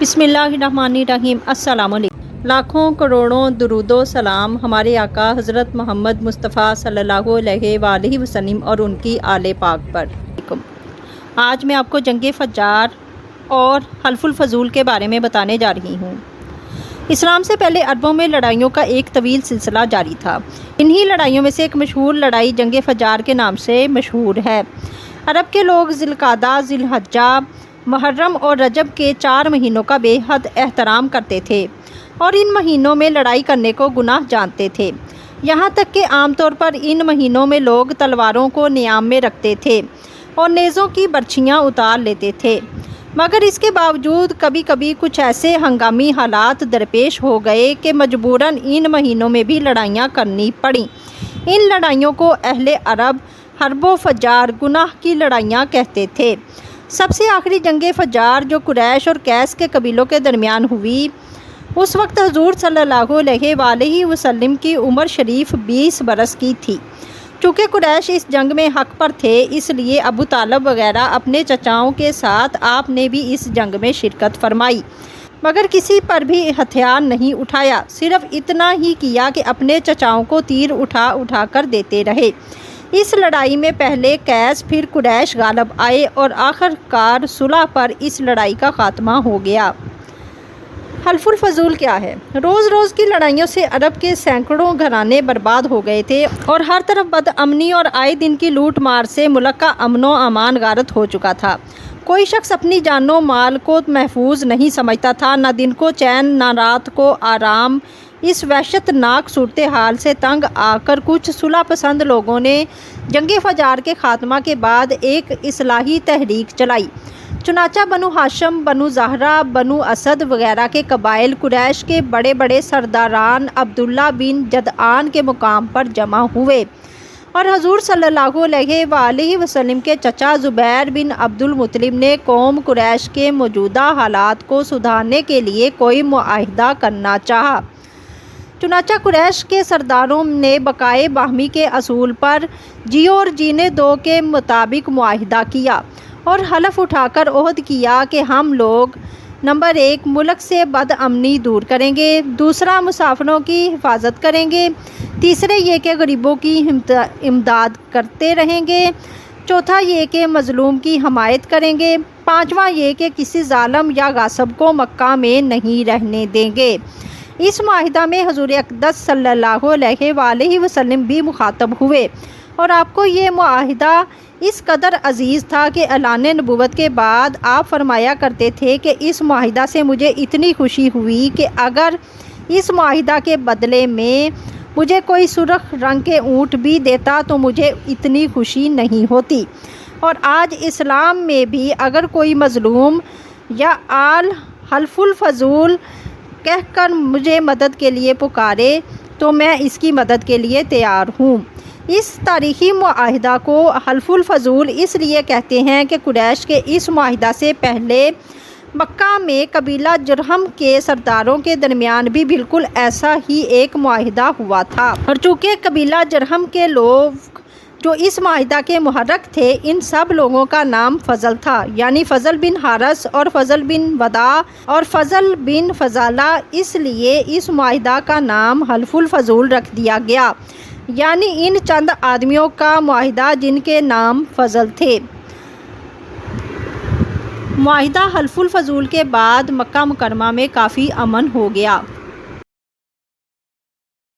بسم اللہ الرحمن الرحیم۔ السلام علیکم۔ لاکھوں کروڑوں درود و سلام ہمارے آقا حضرت محمد مصطفیٰ صلی اللہ علیہ وآلہ وسلم اور ان کی آل پاک پر۔ آج میں آپ کو جنگ فجار اور حلف الفضول کے بارے میں بتانے جا رہی ہوں۔ اسلام سے پہلے عربوں میں لڑائیوں کا ایک طویل سلسلہ جاری تھا۔ انہی لڑائیوں میں سے ایک مشہور لڑائی جنگ فجار کے نام سے مشہور ہے۔ عرب کے لوگ ذی القعدہ، ذی الحجہ، محرم اور رجب کے 4 مہینوں کا بے حد احترام کرتے تھے اور ان مہینوں میں لڑائی کرنے کو گناہ جانتے تھے، یہاں تک کہ عام طور پر ان مہینوں میں لوگ تلواروں کو نیام میں رکھتے تھے اور نیزوں کی برچھیاں اتار لیتے تھے۔ مگر اس کے باوجود کبھی کبھی کچھ ایسے ہنگامی حالات درپیش ہو گئے کہ مجبوراً ان مہینوں میں بھی لڑائیاں کرنی پڑیں۔ ان لڑائیوں کو اہل عرب حرب و فجار، گناہ کی لڑائیاں کہتے تھے۔ سب سے آخری جنگ فجار جو قریش اور کیس کے قبیلوں کے درمیان ہوئی، اس وقت حضور صلی اللہ علیہ وآلہ وسلم کی عمر شریف 20 برس کی تھی۔ چونکہ قریش اس جنگ میں حق پر تھے، اس لیے ابو طالب وغیرہ اپنے چچاؤں کے ساتھ آپ نے بھی اس جنگ میں شرکت فرمائی، مگر کسی پر بھی ہتھیار نہیں اٹھایا، صرف اتنا ہی کیا کہ اپنے چچاؤں کو تیر اٹھا اٹھا کر دیتے رہے۔ اس لڑائی میں پہلے کیس پھر قریش غالب آئے اور آخر کار صلح پر اس لڑائی کا خاتمہ ہو گیا۔ حلف الفضول کیا ہے؟ روز روز کی لڑائیوں سے عرب کے سینکڑوں گھرانے برباد ہو گئے تھے اور ہر طرف بد امنی اور آئے دن کی لوٹ مار سے ملک کا امن و امان غارت ہو چکا تھا۔ کوئی شخص اپنی جان و مال کو محفوظ نہیں سمجھتا تھا، نہ دن کو چین نہ رات کو آرام۔ اس وحشت ناک صورتحال سے تنگ آ کر کچھ صلح پسند لوگوں نے جنگ فجار کے خاتمہ کے بعد ایک اصلاحی تحریک چلائی۔ چنانچہ بنو ہاشم، بنو زہرہ، بنو اسد وغیرہ کے قبائل قریش کے بڑے بڑے سرداران عبداللہ بن جدعان کے مقام پر جمع ہوئے اور حضور صلی اللہ علیہ وآلہ وسلم کے چچا زبیر بن عبد المطلب نے قوم قریش کے موجودہ حالات کو سدھارنے کے لیے کوئی معاہدہ کرنا چاہا۔ چنانچہ قریش کے سرداروں نے بقائے باہمی کے اصول پر جیو اور جینے دو کے مطابق معاہدہ کیا اور حلف اٹھا کر عہد کیا کہ ہم لوگ نمبر 1 ملک سے بد امنی دور کریں گے، دوسرا مسافروں کی حفاظت کریں گے، تیسرے یہ کہ غریبوں کی امداد کرتے رہیں گے، چوتھا یہ کہ مظلوم کی حمایت کریں گے، پانچواں یہ کہ کسی ظالم یا غاصب کو مکہ میں نہیں رہنے دیں گے۔ اس معاہدہ میں حضور اقدس صلی اللہ علیہ وآلہ وسلم بھی مخاطب ہوئے اور آپ کو یہ معاہدہ اس قدر عزیز تھا کہ اعلان نبوت کے بعد آپ فرمایا کرتے تھے کہ اس معاہدہ سے مجھے اتنی خوشی ہوئی کہ اگر اس معاہدہ کے بدلے میں مجھے کوئی سرخ رنگ کے اونٹ بھی دیتا تو مجھے اتنی خوشی نہیں ہوتی۔ اور آج اسلام میں بھی اگر کوئی مظلوم یا آل حلف الفضول کہہ کر مجھے مدد کے لیے پکارے تو میں اس کی مدد کے لیے تیار ہوں۔ اس تاریخی معاہدہ کو حلف الفضول اس لیے کہتے ہیں کہ قریش کے اس معاہدہ سے پہلے مکہ میں قبیلہ جرہم کے سرداروں کے درمیان بھی بالکل ایسا ہی ایک معاہدہ ہوا تھا، اور چونکہ قبیلہ جرہم کے لوگ جو اس معاہدہ کے محرک تھے، ان سب لوگوں کا نام فضل تھا، یعنی فضل بن حارث اور فضل بن وداع اور فضل بن فضالہ، اس لیے اس معاہدہ کا نام حلف الفضول رکھ دیا گیا، یعنی ان چند آدمیوں کا معاہدہ جن کے نام فضل تھے۔ معاہدہ حلف الفضول کے بعد مکہ مکرمہ میں کافی امن ہو گیا۔